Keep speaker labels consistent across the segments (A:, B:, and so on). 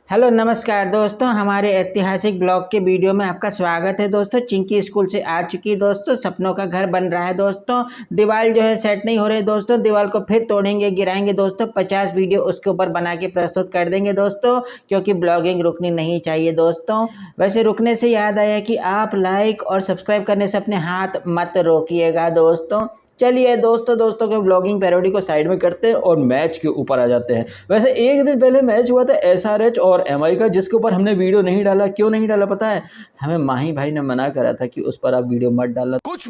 A: Hello नमस्कार दोस्तों, हमारे ऐतिहासिक ब्लॉग के वीडियो में आपका स्वागत है। दोस्तों चिंकी स्कूल से आ चुकी है। दोस्तों सपनों का घर बन रहा है। दोस्तों दीवार जो है सेट नहीं हो रही। दोस्तों दीवार को फिर तोड़ेंगे, गिराएंगे। दोस्तों 50 वीडियो उसके ऊपर बना के प्रस्तुत कर देंगे दोस्तों, क्योंकि ब्लॉगिंग रुकनी नहीं चाहिए। दोस्तों वैसे रुकने से याद आया कि आप लाइक और सब्सक्राइब करने से अपने हाथ मत रोकिएगा। दोस्तों चलिए दोस्तों के ब्लॉगिंग पैरोडी को साइड में करते हैं और मैच के ऊपर आ जाते हैं। वैसे एक दिन पहले मैच हुआ था एसआरएच और एमआई का, जिसके ऊपर हमने वीडियो नहीं डाला। क्यों नहीं डाला पता है? हमें माही भाई ने मना करा था कि उस पर आप वीडियो मत डालना। कुछ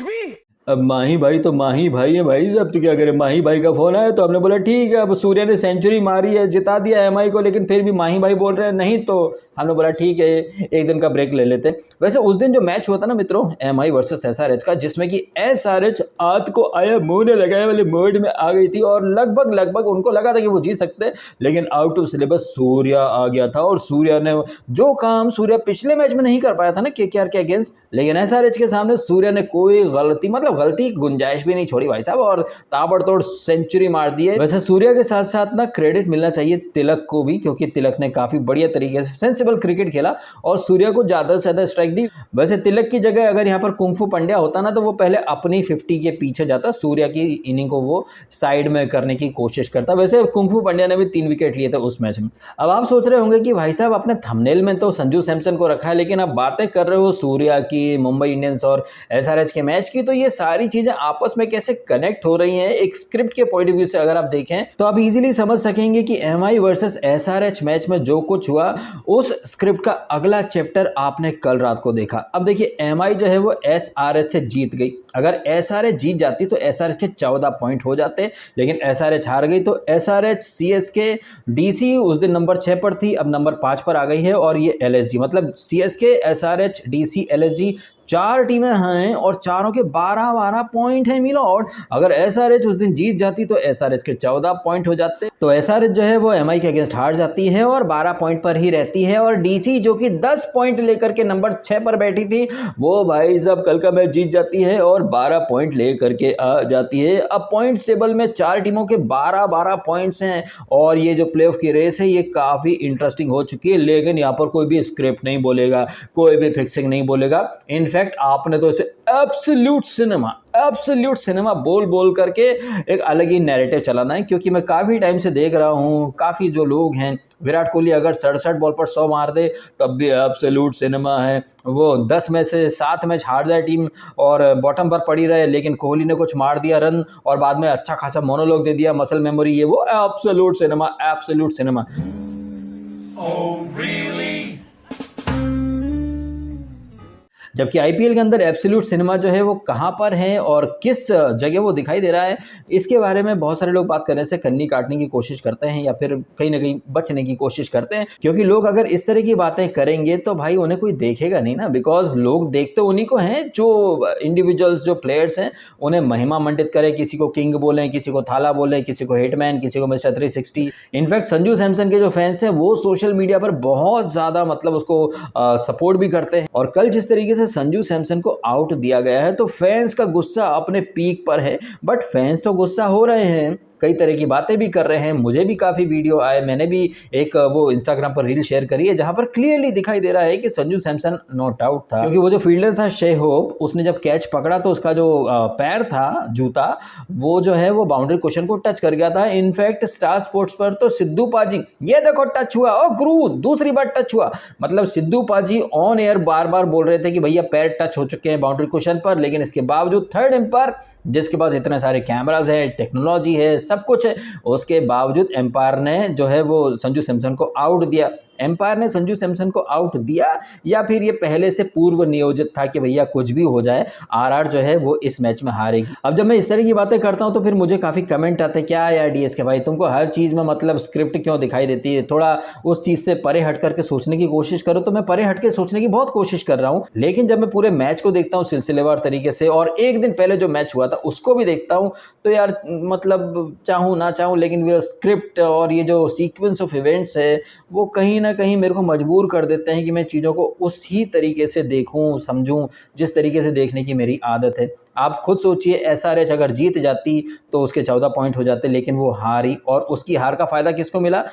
A: भी अब माही भाई तो माही भाई है भाई साहब, तो क्या करें। माही भाई का फोन आया तो हमने बोला ठीक है। अब सूर्या ने सेंचुरी मारी है, जिता दिया एमआई को, लेकिन फिर भी माही भाई बोल रहे हैं नहीं, तो हमने बोला ठीक है एक दिन का ब्रेक ले लेते हैं। वैसे उस दिन जो मैच हुआ था ना मित्रों, एमआई वर्सेस एसआरएच का, जिसमें कि एसआरएच आत को आया मुंह ने लगाए वाले मोड में आ गई थी और लगभग उनको लगा था कि वो जीत सकते हैं, लेकिन आउट ऑफ सिलेबस सूर्या आ गया था। और सूर्या ने जो काम सूर्या पिछले मैच में नहीं कर पाया था ना केकेआर के अगेंस्ट, लेकिन एसआरएच के सामने सूर्या ने कोई गलती गलती की गुंजाइश भी नहीं छोड़ी भाई साहब, और ताबड़तोड़ सेंचुरी मार दी है। वैसे सूर्या के साथ साथ ना क्रेडिट मिलना चाहिए तिलक को भी, क्योंकि तिलक ने काफी बढ़िया तरीके से सेंसिबल क्रिकेट खेला और सूर्या को ज्यादा से ज्यादा स्ट्राइक दी। वैसे तिलक की जगह अगर यहाँ पर कुंफू पंड्या होता ना, तो वो पहले अपनी 50 के पीछे जाता, सूर्या की इनिंग को वो साइड में करने की कोशिश करता। वैसे कुंफू पंड्या ने भी 3 विकेट लिए थे उस मैच में। अब आप सोच रहे होंगे कि भाई साहब अपने थंबनेल में तो संजू सैमसन को रखा है, लेकिन अब बातें कर रहे हो सूर्या की, मुंबई इंडियंस और एसआरएच के मैच की, तो ये सारी चीजें आपस में कैसे कनेक्ट हो रही हैं एक स्क्रिप्ट के पॉइंट ऑफ व्यू से अगर आप देखें तो आप इजीली समझ सकेंगे कि एमआई वर्सेस एसआरएच मैच में जो कुछ हुआ उस स्क्रिप्ट का अगला चैप्टर आपने कल रात को देखा। अब देखिए एमआई जो है वो एसआरएच से जीत गई। अगर एसआरएच जीत जाती तो एसआरएच के 14 पॉइंट हो जाते, लेकिन एसआरएच हार गई। तो एसआरएच सीएसके डीसी उस दिन नंबर 6 पर थी, अब नंबर 5 पर आ गई है। और ये एलएसजी मतलब सीएसके एसआरएच डीसी एलएसजी 4 टीमें हैं और चारों के 12-12 पॉइंट हैं मिलोड। अगर एसआरएच उस दिन जीत जाती तो एसआरएच के 14 पॉइंट हो जाते, तो एसआरएच जो है वो एमआई के अगेंस्ट हार जाती है और 12 पॉइंट पर ही रहती है। और डीसी जो कि 10 पॉइंट लेकर के नंबर 6 पर बैठी थी, वो भाई साहब कल का मैच जीत जाती है और 12 पॉइंट लेकर के आ जाती है। अब पॉइंट्स टेबल में 4 टीमों के 12-12 पॉइंट्स हैं और ये जो प्लेऑफ की रेस है ये काफी इंटरेस्टिंग हो चुकी है। लेकिन यहाँ पर कोई भी स्क्रिप्ट नहीं बोलेगा, कोई भी फिक्सिंग नहीं बोलेगा। इनफैक्ट आपने तो इसे एब्सोल्यूट सिनेमा बोल करके एक अलग ही नैरेटिव चलाना है, क्योंकि मैं काफी टाइम से देख रहा हूं काफी जो लोग हैं, विराट कोहली अगर 67 बॉल पर 100 मार दे तब भी एब्सोल्यूट सिनेमा है। वो 10 में से 7 मैच हार जाए टीम और बॉटम पर पड़ी रहे, लेकिन कोहली ने कुछ मार दिया रन और बाद में अच्छा खासा मोनोलॉग दे दिया, मसल मेमोरी, ये वो एब्सोल्यूट सिनेमा। Oh, really? जबकि आईपीएल के अंदर एब्सोल्यूट सिनेमा जो है वो कहाँ पर है और किस जगह वो दिखाई दे रहा है, इसके बारे में बहुत सारे लोग बात करने से कन्नी काटने की कोशिश करते हैं या फिर कहीं ना कहीं बचने की कोशिश करते हैं, क्योंकि लोग अगर इस तरह की बातें करेंगे तो भाई उन्हें कोई देखेगा नहीं ना। बिकॉज लोग देखते उन्हीं को हैं जो इंडिविजुअल्स, जो प्लेयर्स हैं, उन्हें महिमा मंडित करें, किसी को किंग बोलें, किसी को थाला बोलें, किसी को हिटमैन, किसी को मिस्टर 360। इनफैक्ट संजू सैमसन के जो फैंस हैं वो सोशल मीडिया पर बहुत ज्यादा उसको सपोर्ट भी करते हैं। और कल जिस तरीके से संजू सैमसन को आउट दिया गया है तो फैंस का गुस्सा अपने पीक पर है। बट फैंस तो गुस्सा हो रहे हैं, कई तरह की बातें भी कर रहे हैं। मुझे भी काफ़ी वीडियो आए, मैंने भी एक वो इंस्टाग्राम पर रील शेयर करी है जहां पर क्लियरली दिखाई दे रहा है कि संजू सैमसन नॉट आउट था, क्योंकि वो जो फील्डर था शे होप, उसने जब कैच पकड़ा तो उसका जो पैर था, जूता, वो जो है वो बाउंड्री क्वेश्चन को टच कर गया था। इनफैक्ट स्टार स्पोर्ट्स पर तो सिद्धू पाजी, ये देखो टच हुआ, ओ गुरु दूसरी बार टच हुआ, सिद्धू पाजी ऑन एयर बार बार बोल रहे थे कि भैया पैर टच हो चुके हैं बाउंड्री क्वेश्चन पर, लेकिन इसके बावजूद थर्ड एम्पायर जिसके पास इतने सारे कैमराज है, टेक्नोलॉजी है, सब कुछ है, उसके बावजूद एम्पायर ने जो है वो संजू सैमसन को आउट दिया। एम्पायर ने संजू सैमसन को आउट दिया या फिर ये पहले से पूर्व नियोजित था कि भैया कुछ भी हो जाए आरआर जो है वो इस मैच में हारेगी। अब जब मैं इस तरह की बातें करता हूं तो फिर मुझे काफी कमेंट आते हैं, क्या यार डीएसके भाई तुमको हर चीज में स्क्रिप्ट क्यों दिखाई देती है, थोड़ा उस चीज से परे हट करके सोचने की कोशिश करो। तो मैं परे हट के सोचने की बहुत कोशिश कर रहा हूं, लेकिन जब मैं पूरे मैच को देखता हूं सिलसिलेवार तरीके से और एक दिन पहले जो मैच हुआ था उसको भी देखता हूं, तो यार चाहूं ना चाहूं लेकिन वो स्क्रिप्ट और ये जो सीक्वेंस ऑफ इवेंट्स है वो कहीं ना कहीं मेरे को मजबूर कर देते हैं कि मैं चीज़ों को उसी तरीके से देखूं, समझूं जिस तरीके से देखने की मेरी आदत है। आप खुद सोचिए, एसआरएच अगर जीत जाती तो उसके 14 पॉइंट हो जाते, लेकिन वो हारी, और उसकी हार का फ़ायदा किसको मिला?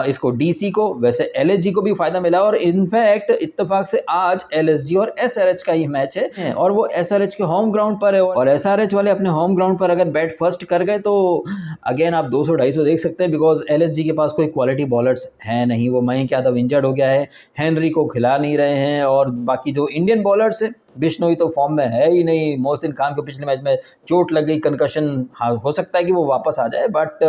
A: इसको डीसी को, वैसे एलएसजी को भी फ़ायदा मिला। और इनफैक्ट इत्तेफाक से आज एलएसजी और एसआरएच का ही मैच है और वो एसआरएच के होम ग्राउंड पर है, और एसआरएच वाले अपने होम ग्राउंड पर अगर बैट फर्स्ट कर गए तो अगेन आप 200-250 देख सकते हैं, बिकॉज एलएसजी के पास कोई क्वालिटी बॉलर्स है नहीं। वो मयंक यादव इंजर्ड हो गया है, हेनरी को खिला नहीं रहे हैं, और बाकी जो इंडियन बॉलर्स है, बिश्नोई तो फॉर्म में है ही नहीं, मोहसिन खान को पिछले मैच में चोट लग गई, कंकशन, हाँ हो सकता है कि वो वापस आ जाए, बट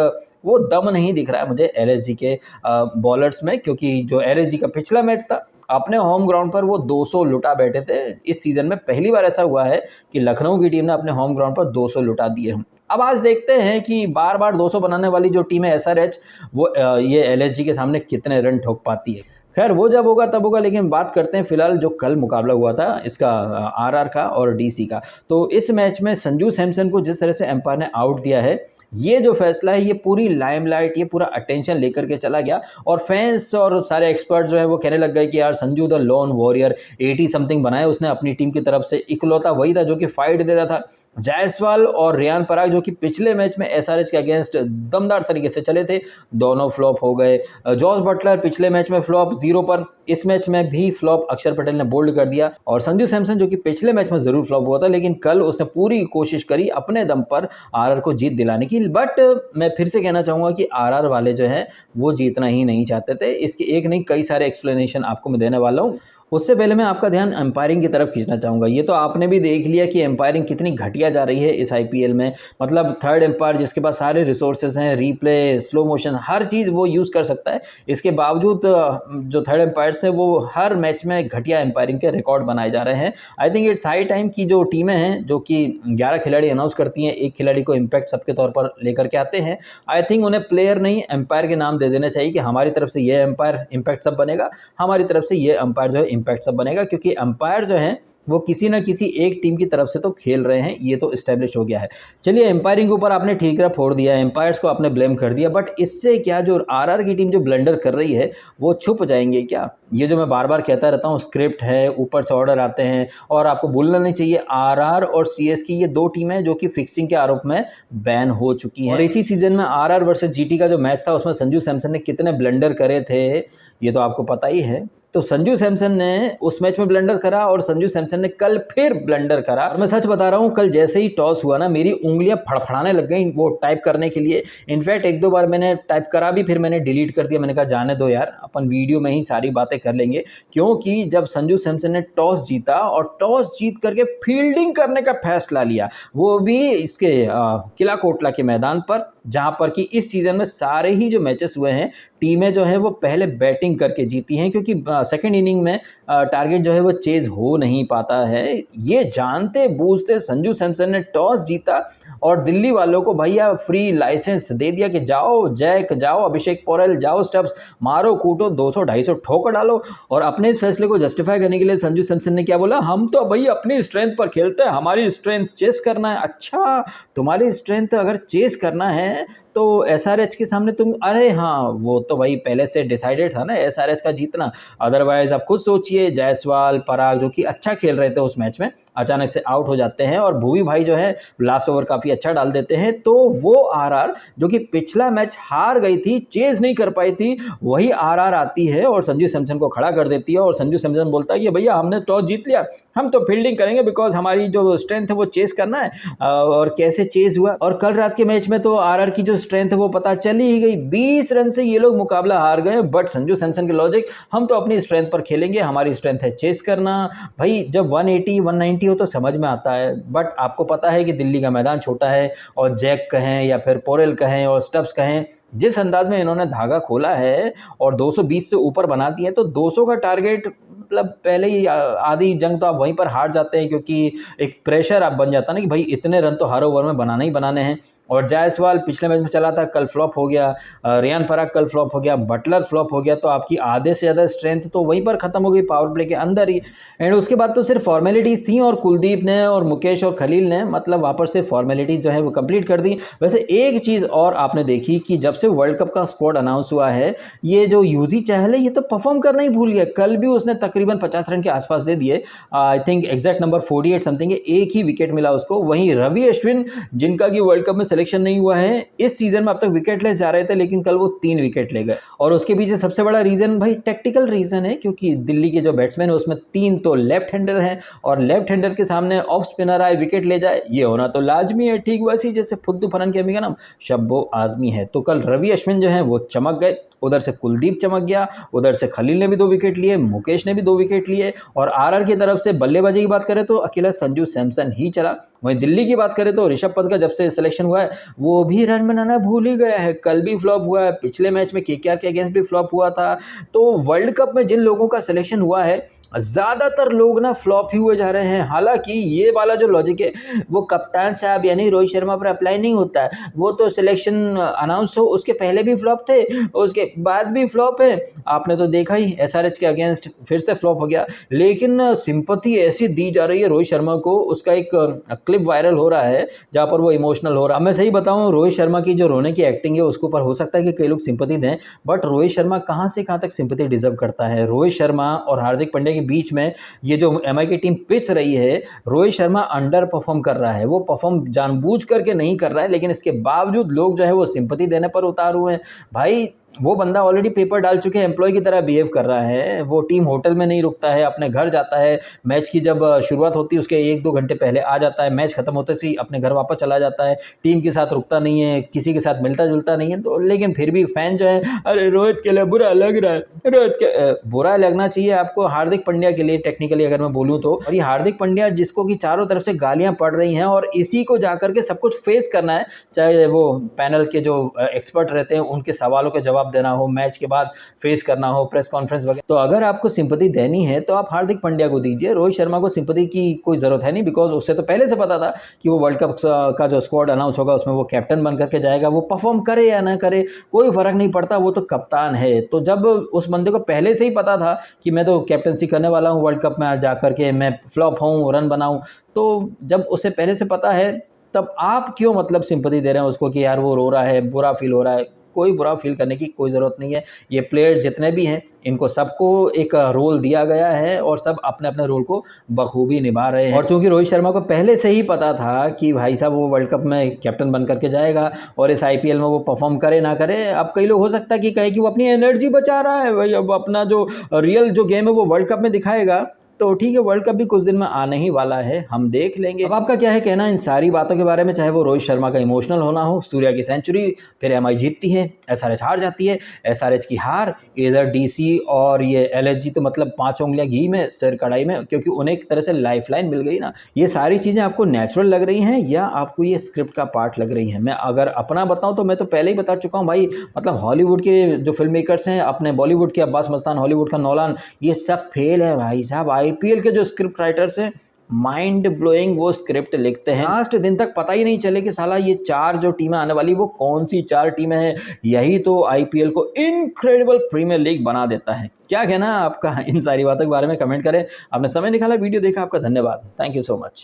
A: वो दम नहीं दिख रहा है मुझे एलएसजी के बॉलर्स में, क्योंकि जो एलएसजी का पिछला मैच था अपने होम ग्राउंड पर वो 200 लुटा बैठे थे। इस सीज़न में पहली बार ऐसा हुआ है कि लखनऊ की टीम ने अपने होम ग्राउंड पर 200 लुटा दिए हैं। अब आज देखते हैं कि बार बार 200 बनाने वाली जो टीम है एसआरएच, वो ये एलएसजी के सामने कितने रन ठोक पाती है। खैर वो जब होगा तब होगा, लेकिन बात करते हैं फिलहाल जो कल मुकाबला हुआ था इसका, आरआर का और डीसी का। तो इस मैच में संजू सैमसन को जिस तरह से एम्पायर ने आउट दिया है, ये जो फैसला है, ये पूरी लाइमलाइट, ये पूरा अटेंशन लेकर के चला गया, और फैंस और सारे एक्सपर्ट्स जो है वो कहने लग गए कि यार Sanju the loan warrior, 80 something बनाया उसने अपनी टीम की तरफ से, इकलौता वही था जो कि फाइट दे रहा था। जायसवाल और रियान पराग जो कि पिछले मैच में एसआरएच के अगेंस्ट दमदार तरीके से चले थे, दोनों फ्लॉप हो गए। जॉस बटलर पिछले मैच में फ्लॉप 0 पर, इस मैच में भी फ्लॉप अक्षर पटेल ने बोल्ड कर दिया। और संजू सैमसन जो कि पिछले मैच में ज़रूर फ्लॉप हुआ था, लेकिन कल उसने पूरी कोशिश करी अपने दम पर आरआर को जीत दिलाने की। बट मैं फिर से कहना चाहूँगा कि आरआर वाले जो हैं वो जीतना ही नहीं चाहते थे। इसके एक नहीं कई सारे एक्सप्लेनेशन आपको मैं देने वाला हूँ। उससे पहले मैं आपका ध्यान एम्पायरिंग की तरफ खींचना चाहूँगा। ये तो आपने भी देख लिया कि एम्पायरिंग कितनी घटिया जा रही है इस आईपीएल में। मतलब थर्ड एम्पायर जिसके पास सारे रिसोर्सेज हैं, रीप्ले, स्लो मोशन, हर चीज़ वो यूज़ कर सकता है, इसके बावजूद जो थर्ड एम्पायर्स हैं वो हर मैच में घटिया एम्पायरिंग के रिकॉर्ड बनाए जा रहे हैं। I think it's high time की जो टीमें हैं, जो कि 11 खिलाड़ी अनाउंस करती हैं, एक खिलाड़ी को इम्पैक्ट सब के तौर पर लेकर के आते हैं, आई थिंक उन्हें प्लेयर नहीं एम्पायर के नाम दे देने चाहिए कि हमारी तरफ से ये एम्पायर इम्पैक्ट सब बनेगा, हमारी तरफ से ये एम्पायर जो है इम्पैक्ट सब बनेगा, क्योंकि एम्पायर जो हैं वो किसी ना किसी एक टीम की तरफ से तो खेल रहे हैं, ये तो इस्टेब्लिश हो गया है। चलिए, एम्पायरिंग के ऊपर आपने ठीकरा फोड़ दिया, एम्पायर्स को आपने ब्लेम कर दिया, बट इससे क्या जो आरआर की टीम जो ब्लंडर कर रही है वो छुप जाएंगे क्या? ये जो मैं बार बार कहता रहता हूँ, स्क्रिप्ट है, ऊपर से ऑर्डर आते हैं, और आपको भूलना नहीं चाहिए आरआर और सीएसके ये 2 टीमें जो कि फिक्सिंग के आरोप में बैन हो चुकी हैं। और इसी सीजन में आरआर वर्सेस जीटी का जो मैच था उसमें संजू सैमसन ने कितने ब्लंडर करे थे ये तो आपको पता ही है। तो संजू सैमसन ने उस मैच में ब्लंडर करा और संजू सैमसन ने कल फिर ब्लंडर करा। और मैं सच बता रहा हूँ, कल जैसे ही टॉस हुआ ना, मेरी उंगलियां फड़फड़ाने लग गई वो टाइप करने के लिए। इनफैक्ट 1-2 बार मैंने टाइप करा भी, फिर मैंने डिलीट कर दिया। मैंने कहा जाने दो यार, अपन वीडियो में ही सारी बातें कर लेंगे। क्योंकि जब संजू सैमसन ने टॉस जीता और टॉस जीत करके फील्डिंग करने का फैसला लिया, वो भी इसके किला कोटला के मैदान पर, जहाँ पर कि इस सीज़न में सारे ही जो मैचेस हुए हैं टीमें जो हैं वो पहले बैटिंग करके जीती हैं, क्योंकि सेकंड इनिंग में टारगेट जो है वो चेज हो नहीं पाता है। ये जानते बूझते संजू सैमसन ने टॉस जीता और दिल्ली वालों को भैया फ्री लाइसेंस दे दिया कि जाओ जैक, जाओ अभिषेक पोरेल, जाओ स्टब्स, मारो कूटो, 200-250 ठोकर डालो। और अपने इस फैसले को जस्टिफाई करने के लिए संजू सैमसन ने क्या बोला? हम तो भैया अपनी स्ट्रेंथ पर खेलते हैं, हमारी स्ट्रेंथ चेस करना है। अच्छा, तुम्हारी स्ट्रेंथ अगर चेस करना है तो एसआरएच के सामने तुम, अरे हाँ वो तो भाई पहले से डिसाइडेड था ना एसआरएच का जीतना। अदरवाइज आप खुद सोचिए, जायसवाल, पराग जो कि अच्छा खेल रहे थे उस मैच में, अचानक से आउट हो जाते हैं, और भुवी भाई जो है लास्ट ओवर काफ़ी अच्छा डाल देते हैं। तो वो आरआर जो कि पिछला मैच हार गई थी, चेज नहीं कर पाई थी, वही आरआर आती है और संजू सैमसन को खड़ा कर देती है। और संजू सैमसन बोलता है कि भैया हमने टॉस जीत लिया, हम तो फील्डिंग करेंगे, बिकॉज हमारी जो स्ट्रेंथ है वो चेज करना है। और कैसे चेज हुआ, और कल रात के मैच में तो आरआर की जो स्ट्रेंथ है वो पता चली ही गई। 20 रन से ये लोग मुकाबला हार गए, बट संजू सैमसन के लॉजिक, हम तो अपनी स्ट्रेंथ पर खेलेंगे, हमारी स्ट्रेंथ है चेस करना। भाई जब 180 190 हो तो समझ में आता है, बट आपको पता है कि दिल्ली का मैदान छोटा है, और जैक कहें या फिर पोरेल कहें और स्टब्स कहें, जिस अंदाज में इन्होंने धागा खोला है और 220 से ऊपर बना दिए, तो 200 का टारगेट, मतलब पहले ही आधी जंग तो आप वहीं पर हार जाते हैं, क्योंकि एक प्रेशर आप बन जाता है ना कि भाई इतने रन तो हर ओवर में बनाना ही बनाने हैं। और जायसवाल पिछले मैच में चला था, कल फ्लॉप हो गया, रियान पराग कल फ्लॉप हो गया, बटलर फ्लॉप हो गया, तो आपकी आधे से ज़्यादा स्ट्रेंथ तो वहीं पर ख़त्म हो गई पावर प्ले के अंदर ही। एंड उसके बाद तो सिर्फ फॉर्मेलिटीज़ थी, और कुलदीप ने और मुकेश और खलील ने मतलब वापस से फॉर्मेलिटीज़ जो है वो कंप्लीट कर दी। वैसे एक चीज़ और आपने देखी कि जब से वर्ल्ड कप का स्क्वाड अनाउंस हुआ है, ये जो यूजी चहल है ये तो परफॉर्म करना ही भूल गया। कल भी उसने तकरीबन तकरीबन 50 रन के आसपास दे दिए। I think exact number 48 something है, एक ही विकेट मिला उसको। वहीं रवि अश्विन, जिनका कि वर्ल्ड कप में सिलेक्शन नहीं हुआ है, इस सीजन में अब तक विकेटलेस जा रहे थे, लेकिन कल वो 3 विकेट ले गए। और उसके पीछे सबसे बड़ा रीजन भाई टेक्टिकल रीजन है, क्योंकि दिल्ली के जो बैट्समैन है उसमें 3 तो लेफ्ट हैंडर हैं, और लेफ्ट हैंडर के सामने ऑफ स्पिनर आए विकेट ले जाए, ये होना तो लाजमी है। ठीक वैसे जैसे फुद्दू फरन के अम्मी का नाम शब्बो आजमी है। तो कल रवि अश्विन जो है वो चमक गए, उधर से कुलदीप चमक गया, उधर से खलील ने भी 2 विकेट लिए, मुकेश ने भी 2 विकेट लिए। और आरआर की तरफ से बल्लेबाजी की बात करें तो अकेला संजू सैमसन ही चला। वहीं दिल्ली की बात करें तो ऋषभ पंत का जब से सिलेक्शन हुआ है वो भी रन बनाना भूल ही गया है। कल भी फ्लॉप हुआ है, पिछले मैच में केकेआर के अगेंस्ट भी फ्लॉप हुआ था। तो वर्ल्ड कप में जिन लोगों का सिलेक्शन हुआ है ज़्यादातर लोग ना फ्लॉप ही हुए जा रहे हैं। हालांकि ये वाला जो लॉजिक है वो कप्तान साहब यानी रोहित शर्मा पर अप्लाई नहीं होता है। वो तो सिलेक्शन अनाउंस हो उसके पहले भी फ्लॉप थे, उसके बाद भी फ्लॉप है। आपने तो देखा ही एसआरएच के अगेंस्ट फिर से फ्लॉप हो गया। लेकिन सिंपैथी ऐसी दी जा रही है रोहित शर्मा को, उसका एक क्लिप वायरल हो रहा है जहाँ पर वो इमोशनल हो रहा है। मैं सही बताऊँ, रोहित शर्मा की जो रोने की एक्टिंग है उसके ऊपर हो सकता है कि कई लोग सिंपैथी दें, बट रोहित शर्मा कहाँ से कहाँ तक सिंपैथी डिजर्व करता है। रोहित शर्मा और हार्दिक पांड्या के बीच में ये जो एमआई की टीम पिस रही है, रोहित शर्मा अंडर परफॉर्म कर रहा है। वो परफॉर्म जानबूझ करके नहीं कर रहा है, लेकिन इसके बावजूद लोग जो है वो सिंपैथी देने पर उतार हुए हैं। भाई वो बंदा ऑलरेडी पेपर डाल चुके हैं, एम्प्लॉय की तरह बिहेव कर रहा है। वो टीम होटल में नहीं रुकता है, अपने घर जाता है, मैच की जब शुरुआत होती है उसके 1-2 घंटे पहले आ जाता है, मैच खत्म होते से ही अपने घर वापस चला जाता है, टीम के साथ रुकता नहीं है, किसी के साथ मिलता जुलता नहीं है। तो लेकिन फिर भी फैन जो है, अरे रोहित के लिए बुरा लग रहा है, रोहित के बुरा लगना चाहिए आपको हार्दिक पांड्या के लिए टेक्निकली अगर मैं बोलूँ तो। और ये हार्दिक पांड्या जिसको कि चारों तरफ से गालियां पड़ रही हैं और इसी को जाकर के सब कुछ फेस करना है, चाहे वो पैनल के जो एक्सपर्ट रहते हैं उनके सवालों के जवाब देना हो, मैच के बाद फेस करना हो, प्रेस कॉन्फ्रेंस वगैरह। तो अगर आपको सिंपैथी देनी है तो आप हार्दिक पांड्या को दीजिए, रोहित शर्मा को सिंपैथी की कोई जरूरत है नहीं, बिकॉज उससे तो पहले से पता था कि वो वर्ल्ड कप का जो स्क्वाड अनाउंस होगा उसमें वो कैप्टन बन करके जाएगा। वो परफॉर्म करे या ना करे कोई फर्क नहीं पड़ता, वो तो कप्तान है। तो जब उस बंदे को पहले से ही पता था कि मैं तो कैप्टनसी करने वाला हूँ वर्ल्ड कप में, जा करके मैं फ्लॉप हूँ, रन बनाऊँ, तो जब उसे पहले से पता है तब आप क्यों मतलब सिंपैथी दे रहे हैं उसको कि यार वो रो रहा है, बुरा फील हो रहा है। कोई बुरा फील करने की कोई ज़रूरत नहीं है। ये प्लेयर्स जितने भी हैं इनको सबको एक रोल दिया गया है और सब अपने अपने रोल को बखूबी निभा रहे हैं। और चूंकि रोहित शर्मा को पहले से ही पता था कि भाई साहब वो वर्ल्ड कप में कैप्टन बन करके जाएगा और इस आईपीएल में वो परफॉर्म करे ना करे, अब कई लोग हो सकता है कि कहे कि वो अपनी एनर्जी बचा रहा है भाई, अब अपना जो रियल जो गेम है वो वर्ल्ड कप में दिखाएगा। तो ठीक है, वर्ल्ड कप भी कुछ दिन में आने ही वाला है, हम देख लेंगे। अब आपका क्या है कहना इन सारी बातों के बारे में, चाहे वो रोहित शर्मा का इमोशनल होना हो, सूर्या की सेंचुरी, फिर एमआई जीतती है, एसआरएच हार जाती है, एसआरएच की हार, इधर डीसी और ये एलएसजी तो मतलब 5 उंगलियां घी में सिर कढ़ाई में, क्योंकि उन्हें एक तरह से लाइफलाइन मिल गई ना। ये सारी चीज़ें आपको नेचुरल लग रही हैं या आपको ये स्क्रिप्ट का पार्ट लग रही हैं? मैं अगर अपना बताऊँ तो मैं तो पहले ही बता चुका हूँ भाई, मतलब हॉलीवुड के जो फिल्म मेकर्स हैं, अपने बॉलीवुड के अब्बास मस्तान, हॉलीवुड का नोलान, ये सब फेल है भाई साहब। आईपीएल के जो स्क्रिप्ट राइटर्स हैं माइंड ब्लोइंग वो स्क्रिप्ट लिखते हैं, लास्ट दिन तक पता ही नहीं चले कि साला ये 4 जो टीमें आने वाली वो कौन सी 4 टीमें हैं। यही तो आईपीएल को इनक्रेडिबल प्रीमियर लीग बना देता है। क्या कहना है आपका इन सारी बातों के बारे में? कमेंट करें। आपने समय निकाला, वीडियो देखा, आपका धन्यवाद। Thank you so much.